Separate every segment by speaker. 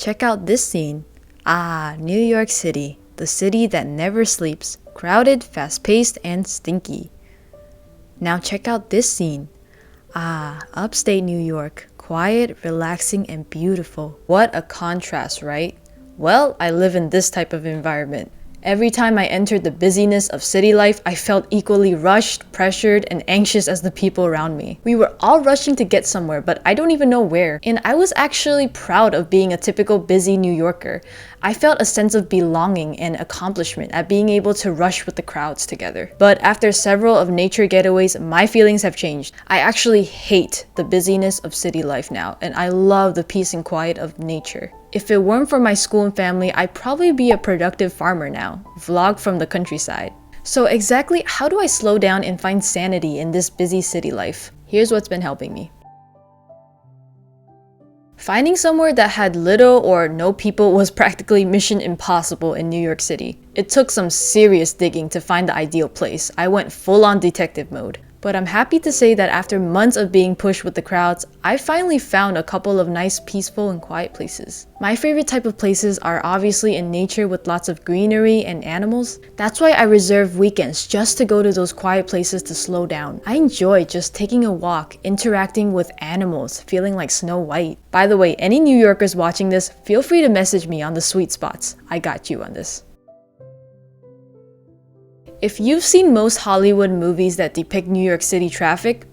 Speaker 1: Check out this scene. Ah, New York City, the city that never sleeps, crowded, fast-paced, and stinky. Now check out this scene. Ah, upstate New York, quiet, relaxing, and beautiful. What a contrast, right? Well, I live in this type of environment. Every time I entered the busyness of city life, I felt equally rushed, pressured, and anxious as the people around me. We were all rushing to get somewhere, but I don't even know where. And I was actually proud of being a typical busy New Yorker. I felt a sense of belonging and accomplishment at being able to rush with the crowds together. But after several of nature getaways, my feelings have changed. I actually hate the busyness of city life now, and I love the peace and quiet of nature. If it weren't for my school and family, I'd probably be a productive farmer now. Vlog from the countryside. So exactly how do I slow down and find sanity in this busy city life? Here's what's been helping me. Finding somewhere that had little or no people was practically mission impossible in New York City. It took some serious digging to find the ideal place. I went full-on detective mode. But I'm happy to say that after months of being pushed with the crowds, I finally found a couple of nice, peaceful, and quiet places. My favorite type of places are obviously in nature with lots of greenery and animals. That's why I reserve weekends just to go to those quiet places to slow down. I enjoy just taking a walk, interacting with animals, feeling like Snow White. By the way, any New Yorkers watching this, feel free to message me on the sweet spots. I got you on this. If you've seen most Hollywood movies that depict New York City traffic,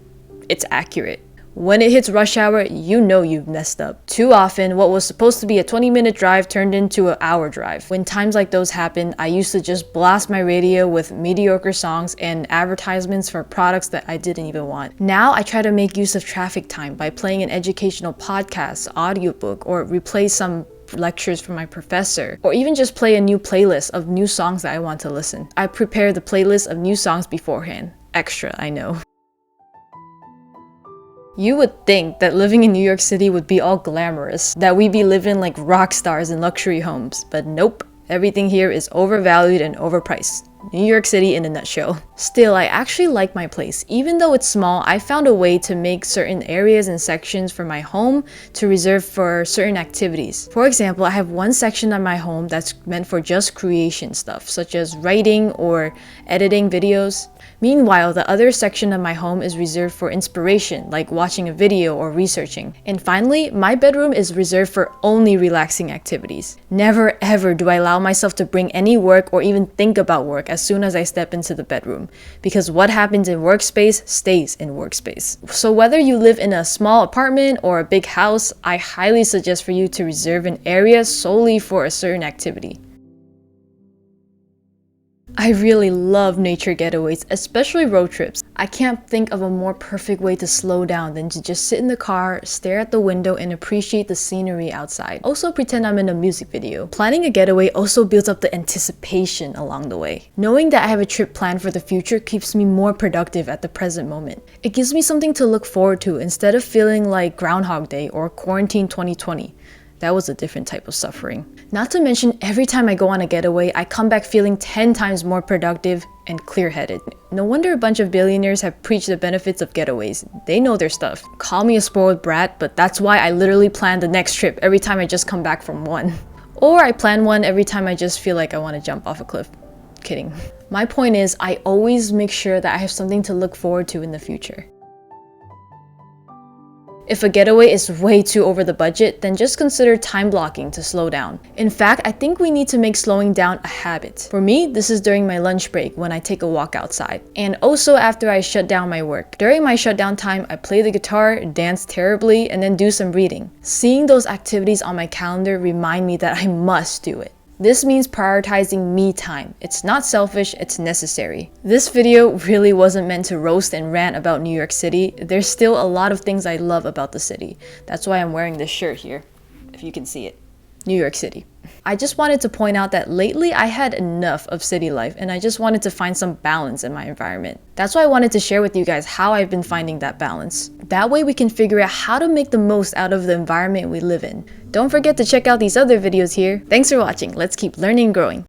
Speaker 1: it's accurate. When it hits rush hour, you know you've messed up. Too often, what was supposed to be a 20-minute drive turned into an hour drive. When times like those happen, I used to just blast my radio with mediocre songs and advertisements for products that I didn't even want. Now I try to make use of traffic time by playing an educational podcast, audiobook, or replay some lectures from my professor, or even just play a new playlist of new songs that I want to listen. I prepare the playlist of new songs beforehand. Extra, I know. You would think that living in New York City would be all glamorous, that we'd be living like rock stars in luxury homes, but nope. Everything here is overvalued and overpriced. New York City in a nutshell. Still, I actually like my place. Even though it's small, I found a way to make certain areas and sections for my home to reserve for certain activities. For example, I have one section of my home that's meant for just creation stuff, such as writing or editing videos. Meanwhile, the other section of my home is reserved for inspiration, like watching a video or researching. And finally, my bedroom is reserved for only relaxing activities. Never ever do I allow myself to bring any work or even think about work as soon as I step into the bedroom, because what happens in workspace stays in workspace. So whether you live in a small apartment or a big house, I highly suggest for you to reserve an area solely for a certain activity. I really love nature getaways, especially road trips. I can't think of a more perfect way to slow down than to just sit in the car, stare at the window, and appreciate the scenery outside. Also pretend I'm in a music video. Planning a getaway also builds up the anticipation along the way. Knowing that I have a trip planned for the future keeps me more productive at the present moment. It gives me something to look forward to instead of feeling like Groundhog Day or Quarantine 2020. That was a different type of suffering. Not to mention, every time I go on a getaway, I come back feeling 10 times more productive and clear-headed. No wonder a bunch of billionaires have preached the benefits of getaways. They know their stuff. Call me a spoiled brat, but that's why I literally plan the next trip every time I just come back from one. Or I plan one every time I just feel like I want to jump off a cliff. Kidding. My point is, I always make sure that I have something to look forward to in the future. If a getaway is way too over the budget, then just consider time blocking to slow down. In fact, I think we need to make slowing down a habit. For me, this is during my lunch break when I take a walk outside. And also after I shut down my work. During my shutdown time, I play the guitar, dance terribly, and then do some reading. Seeing those activities on my calendar remind me that I must do it. This means prioritizing me time. It's not selfish, it's necessary. This video really wasn't meant to roast and rant about New York City. There's still a lot of things I love about the city. That's why I'm wearing this shirt here, if you can see it. New York City. I just wanted to point out that lately I had enough of city life and I just wanted to find some balance in my environment. That's why I wanted to share with you guys how I've been finding that balance. That way we can figure out how to make the most out of the environment we live in. Don't forget to check out these other videos here. Thanks for watching. Let's keep learning and growing.